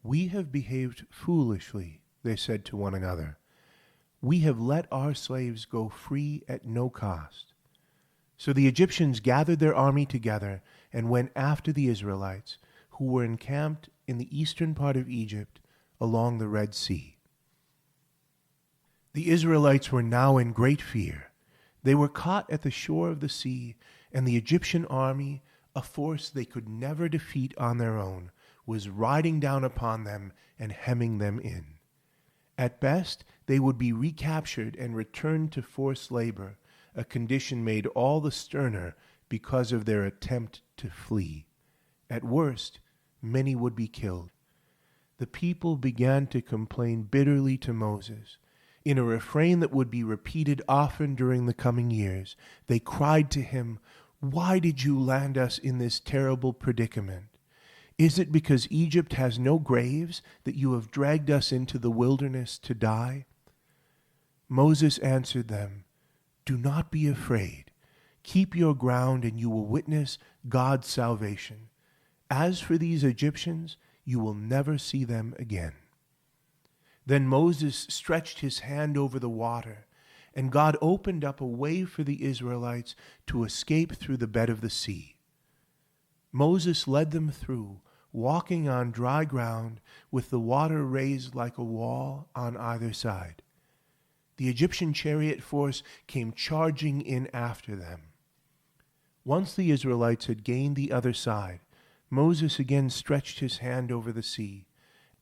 "We have behaved foolishly," they said to one another. "We have let our slaves go free at no cost." So the Egyptians gathered their army together and went after the Israelites, who were encamped in the eastern part of Egypt along the Red Sea. The Israelites were now in great fear. They were caught at the shore of the sea, and the Egyptian army, a force they could never defeat on their own, was riding down upon them and hemming them in. At best, they would be recaptured and returned to forced labor, a condition made all the sterner because of their attempt to flee. At worst, many would be killed. The people began to complain bitterly to Moses. In a refrain that would be repeated often during the coming years, they cried to him, "Why did you land us in this terrible predicament? Is it because Egypt has no graves that you have dragged us into the wilderness to die?" Moses answered them, "Do not be afraid. Keep your ground and you will witness God's salvation. As for these Egyptians, you will never see them again." Then Moses stretched his hand over the water, and God opened up a way for the Israelites to escape through the bed of the sea. Moses led them through, walking on dry ground with the water raised like a wall on either side. The Egyptian chariot force came charging in after them. Once the Israelites had gained the other side, Moses again stretched his hand over the sea,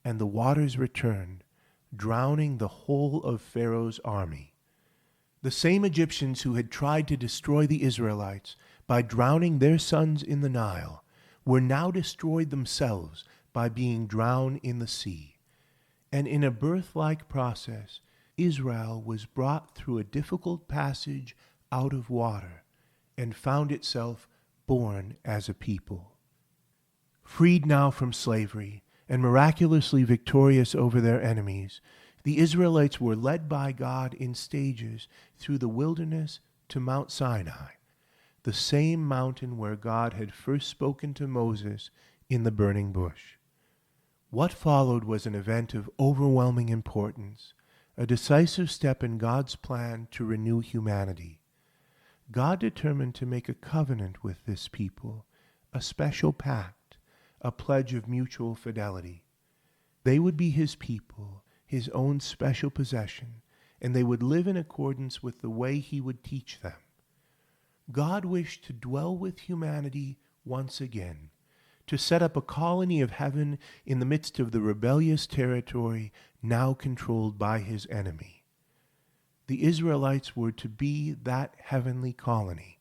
and the waters returned, drowning the whole of Pharaoh's army. The same Egyptians who had tried to destroy the Israelites by drowning their sons in the Nile were now destroyed themselves by being drowned in the sea. And in a birth-like process, Israel was brought through a difficult passage out of water and found itself born as a people. Freed now from slavery and miraculously victorious over their enemies, the Israelites were led by God in stages through the wilderness to Mount Sinai, the same mountain where God had first spoken to Moses in the burning bush. What followed was an event of overwhelming importance, a decisive step in God's plan to renew humanity. God determined to make a covenant with this people, a special pact, a pledge of mutual fidelity. They would be his people, his own special possession, and they would live in accordance with the way he would teach them. God wished to dwell with humanity once again, to set up a colony of heaven in the midst of the rebellious territory now controlled by his enemy. The Israelites were to be that heavenly colony,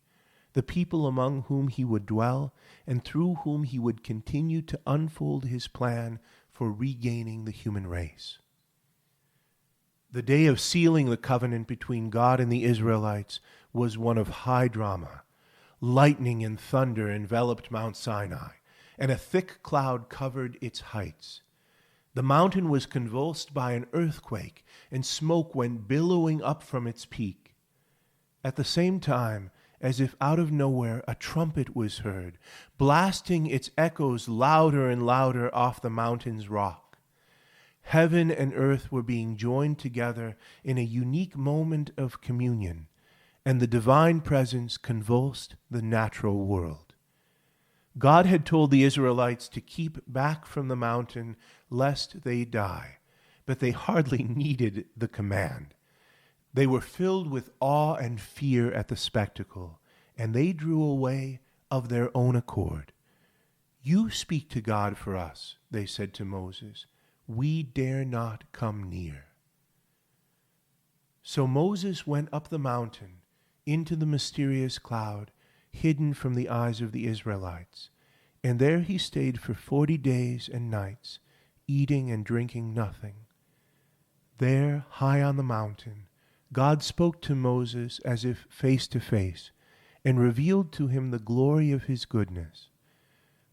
the people among whom he would dwell and through whom he would continue to unfold his plan for regaining the human race. The day of sealing the covenant between God and the Israelites was one of high drama. Lightning and thunder enveloped Mount Sinai, and a thick cloud covered its heights. The mountain was convulsed by an earthquake, and smoke went billowing up from its peak. At the same time, as if out of nowhere, a trumpet was heard, blasting its echoes louder and louder off the mountain's rock. Heaven and earth were being joined together in a unique moment of communion, and the divine presence convulsed the natural world. God had told the Israelites to keep back from the mountain lest they die, but they hardly needed the command. They were filled with awe and fear at the spectacle, and they drew away of their own accord. "You speak to God for us," they said to Moses. "We dare not come near." So Moses went up the mountain into the mysterious cloud, hidden from the eyes of the Israelites, and there he stayed for 40 days and nights, eating and drinking nothing. There, high on the mountain, God spoke to Moses as if face to face, and revealed to him the glory of his goodness.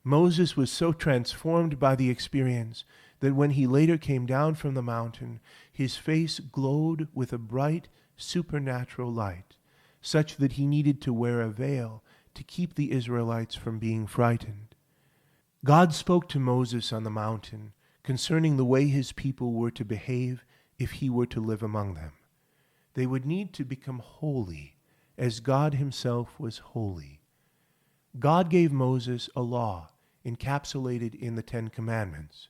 Moses was so transformed by the experience that when he later came down from the mountain, his face glowed with a bright supernatural light, such that he needed to wear a veil to keep the Israelites from being frightened. God spoke to Moses on the mountain, concerning the way his people were to behave if he were to live among them. They would need to become holy, as God himself was holy. God gave Moses a law encapsulated in the 10 Commandments.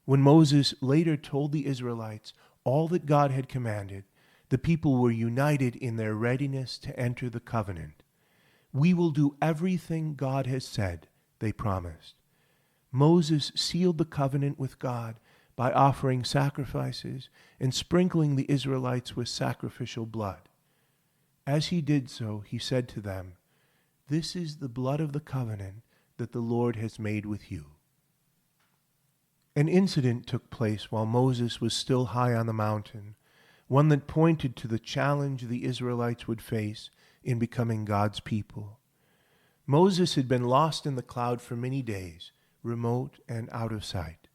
When Moses later told the Israelites all that God had commanded, the people were united in their readiness to enter the covenant. "We will do everything God has said," they promised. Moses sealed the covenant with God by offering sacrifices and sprinkling the Israelites with sacrificial blood. As he did so, he said to them, "This is the blood of the covenant that the Lord has made with you." An incident took place while Moses was still high on the mountain, one that pointed to the challenge the Israelites would face in becoming God's people. Moses had been lost in the cloud for many days, remote and out of sight.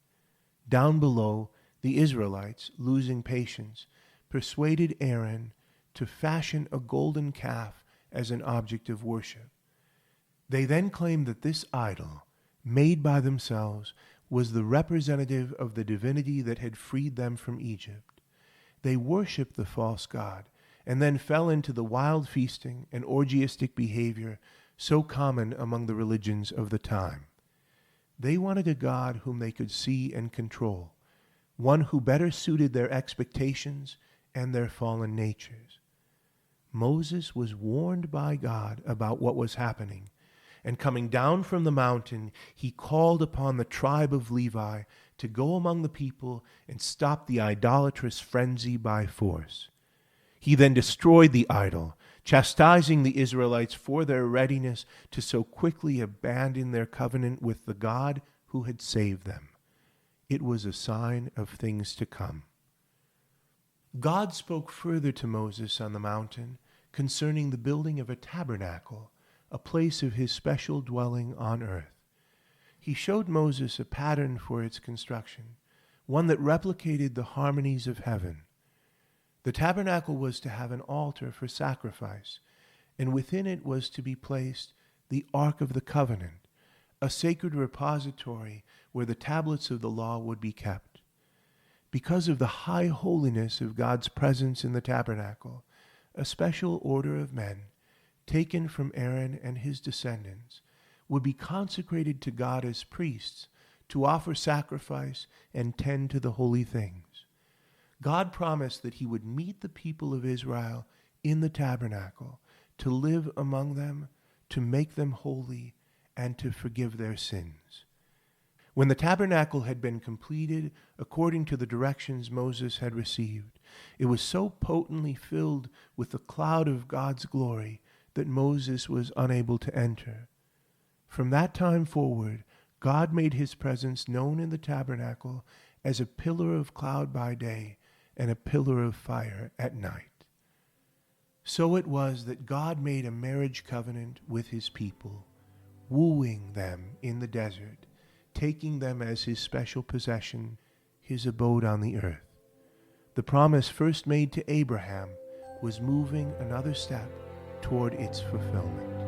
Down below, the Israelites, losing patience, persuaded Aaron to fashion a golden calf as an object of worship. They then claimed that this idol, made by themselves, was the representative of the divinity that had freed them from Egypt. They worshipped the false god and then fell into the wild feasting and orgiastic behavior so common among the religions of the time. They wanted a God whom they could see and control, one who better suited their expectations and their fallen natures. Moses was warned by God about what was happening, and coming down from the mountain, he called upon the tribe of Levi to go among the people and stop the idolatrous frenzy by force. He then destroyed the idol, chastising the Israelites for their readiness to so quickly abandon their covenant with the God who had saved them. It was a sign of things to come. God spoke further to Moses on the mountain concerning the building of a tabernacle, a place of his special dwelling on earth. He showed Moses a pattern for its construction, one that replicated the harmonies of heaven. The tabernacle was to have an altar for sacrifice, and within it was to be placed the Ark of the Covenant, a sacred repository where the tablets of the law would be kept. Because of the high holiness of God's presence in the tabernacle, a special order of men, taken from Aaron and his descendants, would be consecrated to God as priests to offer sacrifice and tend to the holy things. God promised that he would meet the people of Israel in the tabernacle, to live among them, to make them holy, and to forgive their sins. When the tabernacle had been completed according to the directions Moses had received, it was so potently filled with the cloud of God's glory that Moses was unable to enter. From that time forward, God made his presence known in the tabernacle as a pillar of cloud by day and a pillar of fire at night. So it was that God made a marriage covenant with his people, wooing them in the desert, taking them as his special possession, his abode on the earth. The promise first made to Abraham was moving another step toward its fulfillment.